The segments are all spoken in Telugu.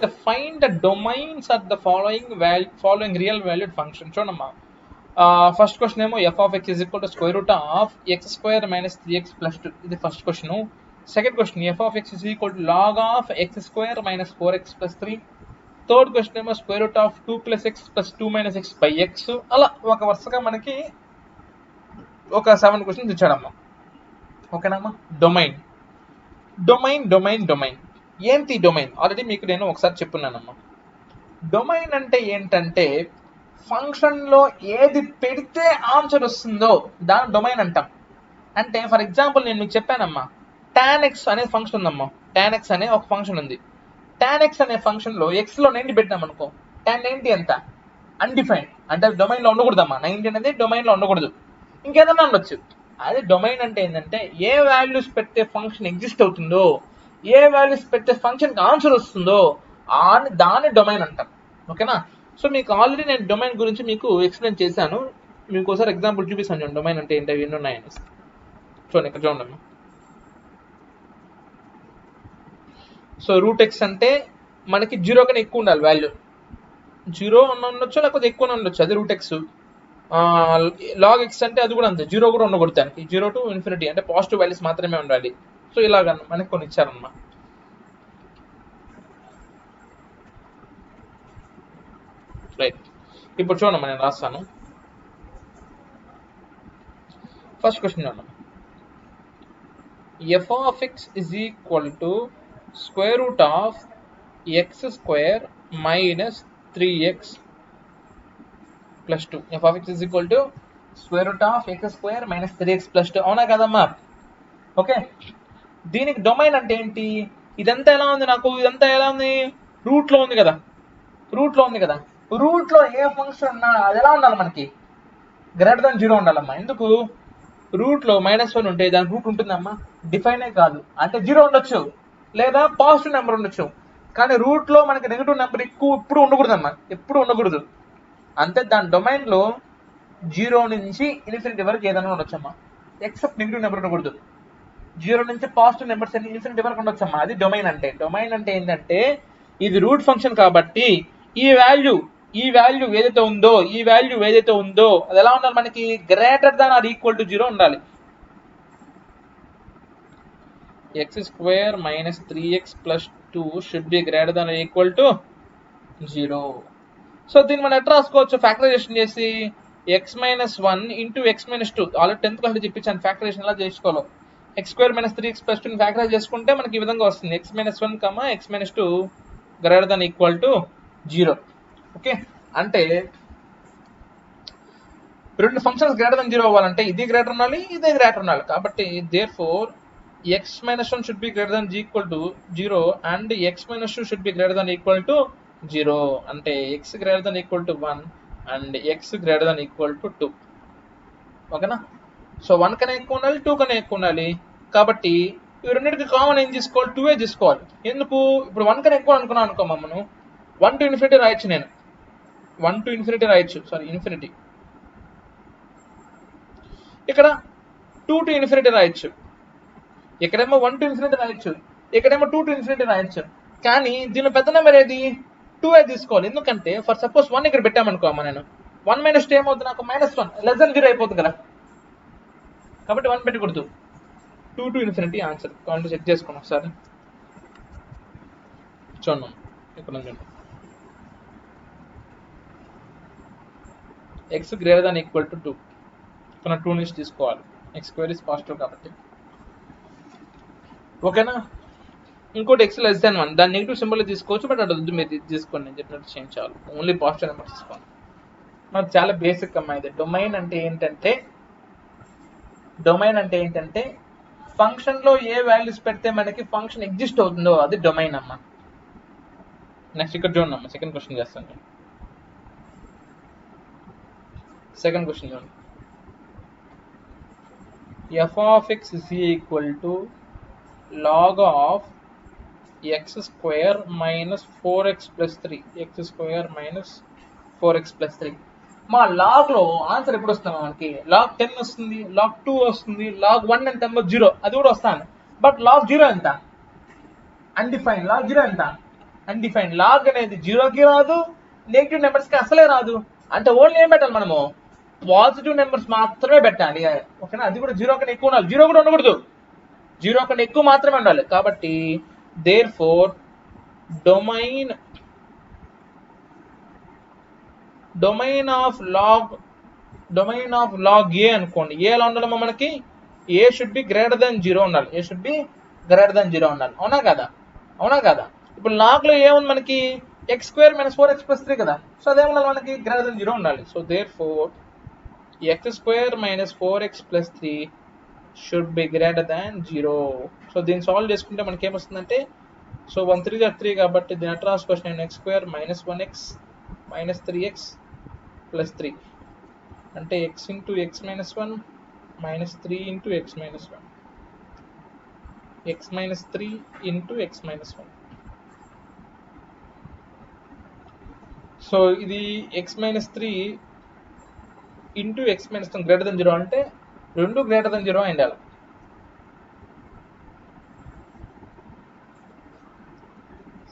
find the domains of the following real valued function. చూడమ్మా ఫస్ట్ క్వశ్చన్ ఏమో f of x is equal to square root of x square minus 3x plus 2. ఇది first question. Second question f of x is equal to log of x square minus 4x plus 3. Third question ఏమో square root of 2 plus x plus 2 minus x by x. అలా ఒక వరుసగా మనకి ఒక 7 క్వశ్చన్స్ ఇచ్చాడమ్మా. ఓకేనమ్మా. డొమైన్ డొమైన్ డొమైన్ డొమైన్ ఏంటి డొమైన్? ఆల్రెడీ మీకు నేను ఒకసారి చెప్పున్నానమ్మా. డొమైన్ అంటే ఏంటంటే ఫంక్షన్లో ఏది పెడితే ఆన్సర్ వస్తుందో దాని డొమైన్ అంటాం. అంటే ఫర్ ఎగ్జాంపుల్ నేను మీకు చెప్పానమ్మా, tan x అనే ఫంక్షన్ ఉందమ్మా. tan x అనే ఒక ఫంక్షన్ ఉంది. tan x అనే ఫంక్షన్లో ఎక్స్లో 90 పెట్టినాం అనుకో, tan 90 ఎంత అన్డిఫైన్డ్, అంటే అది డొమైన్లో ఉండకూడదమ్మా. 90 అనేది డొమైన్లో ఉండకూడదు, ఇంకేదన్నా ఉండొచ్చు. అది డొమైన్ అంటే ఏంటంటే ఏ వాల్యూస్ పెడితే ఫంక్షన్ ఎగ్జిస్ట్ అవుతుందో, ఏ వాల్యూస్ పెడితే ఫంక్షన్కి ఆన్సర్ వస్తుందో దాని డొమైన్ అంటాం. ఓకేనా. సో మీకు ఆల్రెడీ నేను డొమైన్ గురించి మీకు ఎక్స్ప్లెయిన్ చేశాను. మీకు ఒకసారి ఎగ్జాంపుల్ చూపిస్తాను చూడండి డొమైన్ అంటే ఏంటి, ఎన్ని ఉన్నాయని. చూడండి ఇక్కడ చూడండి. సో రూట్ ఎక్స్ అంటే మనకి 0 కన్నా ఎక్కువ ఉండాలి వాల్యూ. 0 అన్న ఉండొచ్చు, లేకపోతే ఎక్కువ ఉండొచ్చు, అది రూట్ ఎక్స్. లాగ్ ఎక్స్ అంటే అది కూడా అంతే, 0 కూడా ఉండకూడదు. దానికి 0 to ఇన్ఫినిటీ అంటే పాజిటివ్ వాల్యూస్ మాత్రమే ఉండాలి. సో ఇలాగ మనకి కొన్ని ఇచ్చారన్నమాట. రైట్, ఇప్పుడు చూడమ్మా నేను రాస్తాను. ఫస్ట్ క్వశ్చన్ చూడమ్మా. f of x is equal to square root of x square minus 3x plus 2. f of x is equal to square root of x square minus 3x plus 2. అవునా కదమ్మా? ఓకే, దీనికి డొమైన్ అంటే ఏంటి? ఇదంతా ఎలా ఉంది నాకు? ఇదంతా ఎలా ఉంది? రూట్లో ఉంది కదా, రూట్లో ఉంది కదా. రూట్లో ఏ ఫంక్షన్ ఉన్నా అది ఎలా ఉండాలి మనకి? గ్రేటర్ దాన్ 0 ఉండాలమ్మా. ఎందుకు? రూట్లో -1 ఉంటే దాని రూట్ ఉంటుందమ్మా, డిఫైనే కాదు. అంటే 0 ఉండొచ్చు లేదా పాజిటివ్ నెంబర్ ఉండొచ్చు, కానీ రూట్లో మనకి నెగిటివ్ నెంబర్ ఎక్కువ ఎప్పుడు ఉండకూడదమ్మా, ఎప్పుడు ఉండకూడదు. అంతే, దాని డొమైన్లో 0 నుంచి ఇన్ఫినిటీ వరకు ఏదైనా ఉండొచ్చమ్మా, ఎక్సెప్ట్ నెగిటివ్ నెంబర్ ఉండకూడదు. 0 నుంచి పాజిటివ్ నెంబర్స్ అన్ని ఇన్ఫినిటీ వరకు ఉండొచ్చమ్మా. అది డొమైన్ అంటే. డొమైన్ అంటే ఏంటంటే ఇది రూట్ ఫంక్షన్ కాబట్టి ఈ వాల్యూ ఏదైతే ఉందో అది ఎలా ఉండాలి మనకి? Greater than or equal to 0 ఉండాలి. x square minus 3x plus 2 should be greater than or equal to 0. So దీన్ని మనం ఎట్లా రాసుకోవచ్చు? ఫ్యాక్టరైజేషన్ చేసి x minus 1 into x minus 2. Already 10th క్లాస్లో చెప్పించాను ఫ్యాక్టరైజేషన్ ఎలా చేసుకోవాలో. x square minus 3x plus 2 factorise చేసుకుంటే మనకి ఈ విధంగా వస్తుంది, x minus 1, x minus 2 greater than or equal to 0. Okay, అంటే రెండు ఫంక్షన్స్ గ్రేటర్ దాన్ 0 అవ్వాలంటే ఇది గ్రేటర్ ఉండాలి, ఇదే గ్రేటర్ ఉండాలి. కాబట్టి therefore x minus 1 should be greater than equal to 0 and x minus 2 should be greater than equal to 0. అంటే x greater than equal to 1 and x greater than equal to 2. ఓకేనా. సో 1 కన్నా ఎక్కువ ఉండాలి, 2 కన్నా ఎక్కువ ఉండాలి. కాబట్టి ఇవి రెండింటికి కామన్ ఏం తీసుకోవాలి? 2 తీసుకోవాలి. ఎందుకు? ఇప్పుడు 1 కన్నా ఎక్కువ అనుకున్నాను అనుకో, మనం 1 to infinity రాయొచ్చు. నేను 1 to infinity రాయొచ్చు, ఇన్ఫినిటీ. ఇక్కడ 2 to infinity రాయొచ్చు. ఇక్కడేమో 1 to infinity రాయొచ్చు, ఇక్కడేమో 2 to infinity రాయొచ్చు. కానీ దీనిలో పెద్ద నెంబర్ ఏది? 2 తీసుకోవాలి. ఎందుకంటే ఫర్ సపోజ్ 1 ఇక్కడ పెట్టామనుకో అమ్మ, నేను 1 minus 2 ఏమవుతుంది నాకు? -1 లెస్ దాన్ 0 అయిపోతుంది కదా. కాబట్టి 1 పెట్టకూడదు. 2 to infinity ఆన్సర్. కావాలంటే చెక్ చేసుకున్నాం ఒకసారి. చూడండి ఇక్కడ చూడండి, x greater than equal to 2. ఇక్కడ 2 నుంచి తీసుకోవాలి, x square is పాజిటివ్ కాబట్టి. ఓకేనా. ఇంకోటి x less than 1, దాన్ని నెగిటివ్ సింబల్ తీసుకోవచ్చు, బట్ అటు మీరు తీసుకోండి, నేను చెప్పినట్టు చేంజ్ చేయాలి. ఓన్లీ పాజిటివ్ నెంబర్ తీసుకోండి. మనకు చాలా బేసిక్ అమ్మా ఇది. డొమైన్ అంటే ఏంటంటే ఫంక్షన్లో ఏ వాల్యూస్ పెడితే మనకి ఫంక్షన్ ఎగ్జిస్ట్ అవుతుందో అది డొమైన్ అమ్మా. నెక్స్ట్ ఇక్కడ చూడండి అమ్మా, సెకండ్ క్వశ్చన్ చేస్తాను. సెకండ్ క్వశ్చన్ చూడండి. f of x is equal to log of x square minus 4x plus 3. x square minus 4x plus 3. మా లాగ్లో ఆన్సర్ ఎప్పుడు వస్తాను మనకి? log 10 వస్తుంది, log 2 వస్తుంది, log 1 ఎంత? 0. అది కూడా వస్తాను. బట్ log 0 ఎంత? అన్డిఫైన్. log 0 ఎంత? అన్డిఫైన్డ్. లాగ్ అనేది జీరోకి రాదు, నెగిటివ్ నెంబర్స్కి అసలే రాదు. అంటే ఓన్లీ ఏం పెట్టాలి మనము, పాజిటివ్ నెంబర్స్ మాత్రమే పెట్టాలి. ఓకేనా, అది కూడా జీరో కన్నా ఎక్కువ ఉండాలి, జీరో కూడా ఉండకూడదు, జీరో కన్నా ఎక్కువ మాత్రమే ఉండాలి. కాబట్టి therefore domain of log a అనుకోండి. ఏ ఎలా ఉండాలమ్మా మనకి, a should be greater than zero ఉండాలి, a should be greater than zero ఉండాలి. అవునా కదా, అవునా కదా. ఇప్పుడు లాగ్ లో ఏముంది మనకి, X square minus 4x plus 3 కదా. సో అదే ఉండాలి మనకి, గ్రేటర్ దెన్ జీరో ఉండాలి. So there four x square minus 4x plus 3 should be greater than zero. So దీన్ని సాల్వ్ చేసుకుంటే మనకి ఏమొస్తుందంటే, సో 1 3 3 కాబట్టి దీని అట్లా రాసుకోవచ్చు నేను, x square minus 1x minus 3x plus 3 అంటే x into x minus 1 minus 3 into x minus 1 x minus 3 into x minus 1. So ఇది x minus 3 into x minus 1 greater than zero అంటే రెండు గ్రేటర్ దెన్ జీరో అయిండాలి.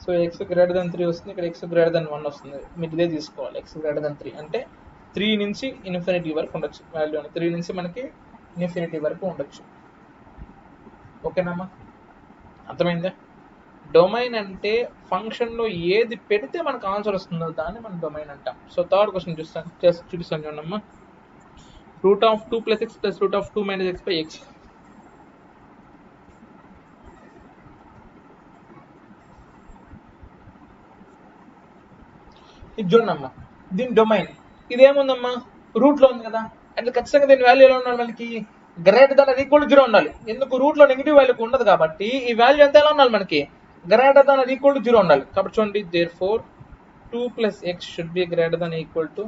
సో ఎక్స్ గ్రేటర్ దెన్ 3 వస్తుంది, ఇక్కడ ఎక్స్ గ్రేటర్ దెన్ 1 వస్తుంది. మీరు ఇదే తీసుకోవాలి, ఎక్స్ గ్రేటర్ దెన్ 3 అంటే 3 నుంచి ఇన్ఫినిటీ వరకు ఉండొచ్చు వాల్యూ, 3 నుంచి మనకి ఇన్ఫినిటీ వరకు ఉండొచ్చు. ఓకేనమ్మా, అర్థమైందా. డొమైన్ అంటే ఫంక్షన్లో ఏది పెడితే మనకు ఆన్సర్ వస్తుందో దాన్ని మనం డొమైన్ అంటాం. సో థర్డ్ క్వశ్చన్ చూపిస్తాను చూడమ్మా. Root of 2 plus X plus root of 2 minus X by X. ఇది చూడమ్మా, దీని డొమైన్ ఇదేముందమ్మా, రూట్ లో ఉంది కదా, అంటే ఖచ్చితంగా దీని వాల్యూ ఎలా ఉండాలి మనకి, greater than equal to zero ఉండాలి. ఎందుకు, రూట్ లో నెగిటివ్ వాల్యూ ఉండదు కాబట్టి ఈ వాల్యూ ఎంత ఎలా ఉండాలి మనకి, greater than equal to zero ఉండాలి. కాబట్టి చూడండి, therefore 2 plus x should be greater than equal to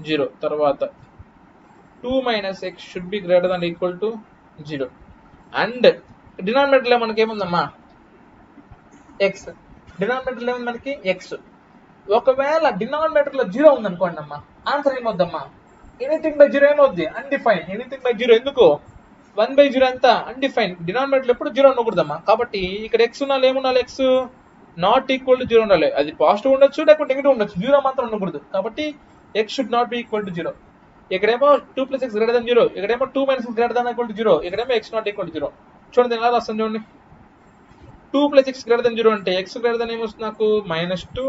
zero. తర్వాత 2 minus x should be greater than equal to zero. And డినామినేటర్లో మనకి ఏముందమ్మా, ఎక్స్. డినామినేటర్లో ఏముంది మనకి, ఎక్స్. ఒకవేళ డినామినేటర్ లో జీరో ఉందనుకోండి అమ్మా, ఆన్సర్ ఏమవుద్దమ్మా, ఎనీథింగ్ బై జీరో ఏమవుద్ది, అన్డిఫైన్. ఎనీథింగ్ బై జీరో ఎందుకు, 1/0 ఎంత అన్డిఫైన్. డినామినేటర్ ఎప్పుడు జీరో ఉండకూడదమ్మా. కాబట్టి ఇక్కడ ఎక్స్ ఉండాలి, ఏముండాలి, X not equal to zero ఉండాలి. అది పాజిటివ్ ఉండొచ్చు లేకపోతే నెగిటివ్ ఉండొచ్చు, జీరో మాత్రం ఉండకూడదు. కాబట్టి x should not be equal to zero. ఇక్కడేమో 2 plus x greater than zero, ఇక్కడేమో 2 minus x greater than equal to zero, ఇక్కడేమో x not equal to zero. చూడండి ఎలా రాస్తాను చూడండి, 2 plus x greater than zero అంటే ఎక్స్ గ్రేటర్ దెన్ ఏమొస్తుంది నాకు, -2.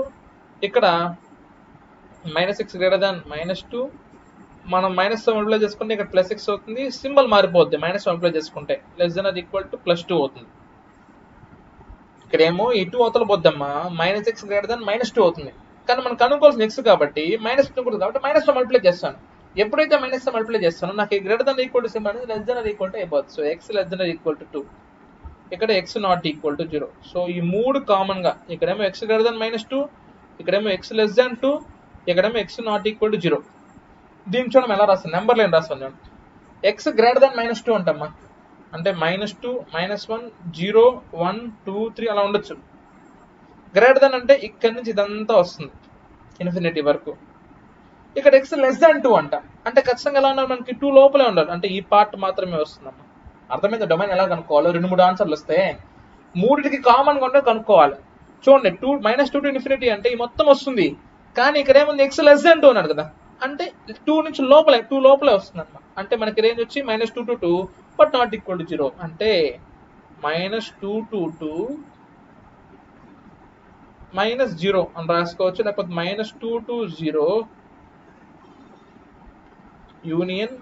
ఇక్కడ మైనస్ ఎక్స్ గ్రేటర్ దాన్ -2, మనం మైనస్ మల్టిప్లై చేసుకుంటే ఇక్కడ ప్లస్ ఎక్స్ అవుతుంది, సింబల్ మారిపోద్ది మైనస్ మల్టిప్లై చేసుకుంటే, less than or equal to +2 అవుతుంది. ఇక్కడేమో ఈ 2 అవతల పోద్దమ్మా, మైనస్ ఎక్స్ గ్రేటర్ దాన్ -2 అవుతుంది. కానీ మనకు అనుకోవాల్సిన ఎక్స్ కాబట్టి మైనస్ ఉంటుంది కాబట్టి మైనస్ మల్టిప్లై చేస్తాను. ఎప్పుడైతే మైనస్ మల్టిప్లై చేస్తానో నాకు ఈ greater than equal to symbol అనేది less than or equal to అయిపోతుంది. So x less than or equal to 2, ఇక్కడ x not equal to 0. So ఈ మూడు కామన్ గా, ఇక్కడేమో ఎక్స్ గ్రేటర్ దాన్ -2, ఇక్కడేమో ఎక్స్ లెస్ దాన్ 2, ఇక్కడేమో ఎక్స్ నాట్ ఈక్వల్ టు 0. దీన్ని చూడడం ఎలా రాస్తాను, నెంబర్ లైన్ రాస్తాను చూడండి. ఎక్స్ గ్రేటర్ దాన్ -2 అంటమ్మా, అంటే -2, -1, 0, 1, 2, 3 అలా ఉండొచ్చు. గ్రేటర్ దాన్ అంటే ఇక్కడ నుంచి ఇదంతా వస్తుంది ఇన్ఫినిటీ వరకు. ఇక్కడ ఎక్స్ లెస్ దాన్ 2 అంట, అంటే ఖచ్చితంగా ఎలా ఉండాలి మనకి, 2 లోపలే ఉండాలి, అంటే ఈ పార్ట్ మాత్రమే వస్తుందమ్మా. అర్థమైంది, డొమైన్ ఎలా కనుక్కోవాలి, 2-3 ఆన్సర్లు వస్తే మూడింటికి కామన్ గా ఉంటే కనుక్కోవాలి. చూడండి, -2 టు ఇన్ఫినిటీ అంటే ఈ మొత్తం వస్తుంది, కానీ ఇక్కడ ఏముంది, ఎక్స్ లెస్ దాన్ 2 అన్నాడు కదా, అంటే 2 నుంచి టూ లోపలే వస్తుంది అనమాట. అంటే మనకి రేంజ్ వచ్చి -2 to 2 but not equal to 0, అంటే -2 to 2 -0 అని రాసుకోవచ్చు, లేకపోతే -2 to 0 యూనియన్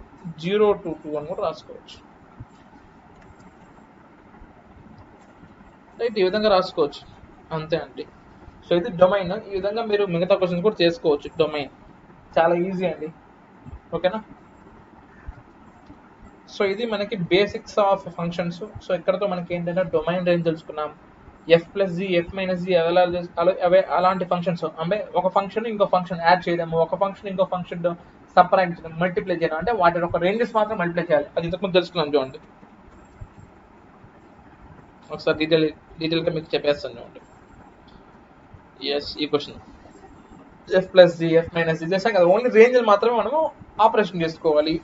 0 to 2 అని కూడా రాసుకోవచ్చు. రైట్, ఈ విధంగా రాసుకోవచ్చు, అంతే అండి. సో ఇది డొమైన్. ఈ విధంగా మీరు మిగతా క్వశ్చన్స్ కూడా చేసుకోవచ్చు. డొమైన్ చాలా ఈజీ అండి, ఓకేనా. సో ఇది మనకి బేసిక్స్ ఆఫ్ ఫంక్షన్స్. సో ఇక్కడతో మనకి ఏంటంటే డొమైన్ రేంజ్ తెలుసుకున్నాం. F plus G, F minus G అవే అలాంటి ఫంక్షన్స్, అంటే ఒక ఫంక్షన్ ఇంకో ఫంక్షన్ యాడ్ చేయడము, ఒక ఫంక్షన్ ఇంకో ఫంక్షన్ సపరేట్ చేయడం, మల్టిప్లై చేయడం, అంటే వాటి ఒక రేంజెస్ మాత్రం మల్టిప్లై చేయాలి. అది ఇంతకుముందు తెలుసుకున్నాం చూడండి. ఒకసారి డీటెయిల్గా మీకు చెప్పేస్తాను చూడండి. ఎస్, ఈ question F plus G, F minus G చేసాం కదా, ఓన్లీ రేంజ్ మాత్రమే మనము ఆపరేషన్ చేసుకోవాలి.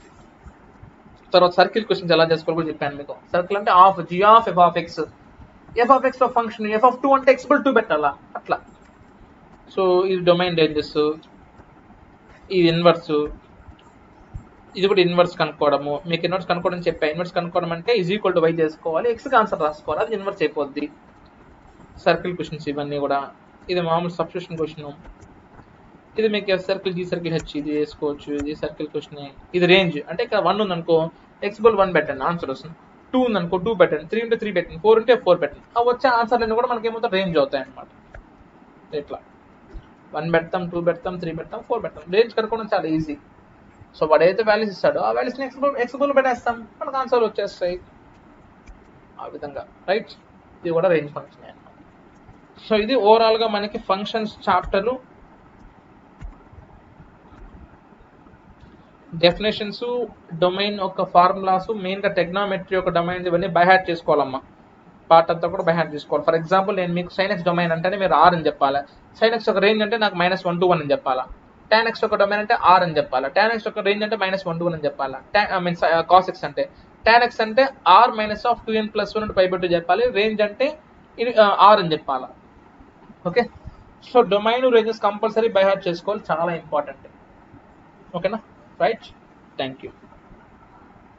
తర్వాత సర్కిల్ క్వశ్చన్స్ ఎలా చేసుకోవాలి కూడా చెప్పాను మీకు. సర్కిల్ అంటే of G of F of x, F of x function, F of 2 అంటే x/2 పెట్టాలా, అట్లా సో ఇది డొమైన్ రేంజెస్, ఇది ఇన్వర్స్, ఇది కూడా ఇన్వర్స్ కనుక్కోవడము. మీకు ఇన్వర్స్ కనుక్కోవడం చెప్పా. ఇన్వర్స్ కనుక్కోవడం అంటే ఈక్వల్ టు y చేసుకోవాలి, ఎక్స్కి ఆన్సర్ రాసుకోవాలి, అది ఇన్వర్స్ అయిపోద్ది. సర్కిల్ క్వశ్చన్స్ ఇవన్నీ కూడా. ఇది మామూలు సబ్స్టిట్యూషన్ క్వశ్చన్. ఇది మీకు F circle G circle H ఇది వేసుకోవచ్చు. ఇది సర్కిల్ క్వశ్చన్. ఇది రేంజ్ అంటే ఇక్కడ 1 ఉందనుకో ఎక్స్ బల్ 1 పెట్టండి ఆన్సర్ వస్తుంది. 2 ఉందనుకో 2 పెట్టండి, 3 ఉంటే 3 పెట్టండి, 4 ఉంటే 4 పెట్టండి. ఆ వచ్చే ఆన్సర్లన్నీ కూడా మనకి ఏమవుతాయి రేంజ్ అవుతాయి అనమాట. ఇట్లా 1 పెడతాం, 2 పెడతాం, 3 పెడతాం, 4 పెడతాం. రేంజ్ కనుక్కోవడం చాలా ఈజీ. సో వాడు ఏదైతే వాల్యూస్ ఇస్తాడో ఆ వాల్యూస్ని ఎక్స్బుల్ పెట్టేస్తాం, మనకు ఆన్సర్లు వచ్చేస్తాయి ఆ విధంగా. రైట్, ఇది కూడా రేంజ్ ఫంక్షన్ అనమాట. సో ఇది ఓవరాల్గా మనకి ఫంక్షన్స్ చాప్టరు. డెఫినేషన్స్, డొమైన్ యొక్క ఫార్ములాస్, మెయిన్గా టెగ్నామెట్రీ యొక్క డొమైన్ ఇవన్నీ బై హ్యాట్ చేసుకోవాలమ్మా. పార్ట్ అంతా కూడా బై హ్యాట్ చేసుకోవాలి. ఫర్ ఎగ్జాంపుల్ నేను మీకు sin x డొమైన్ అంటేనే మీరు r అని చెప్పాలి. sin x ఒక రేంజ్ అంటే నాకు -1 to 1 అని చెప్పాలా. tan x ఒక డొమైన్ అంటే r అని చెప్పాలా. tan x ఒక రేంజ్ అంటే -1 to 1 అని చెప్పాలా. cos x అంటే tan x అంటే r - of 2n + 1 π/2 చెప్పాలి. రేంజ్ అంటే r అని చెప్పాలా. Okay, so domain ranges compulsory by heart చేసుకోవాలి, చాలా ఇంపార్టెంట్. ఓకేనా, రైట్, థ్యాంక్ యూ.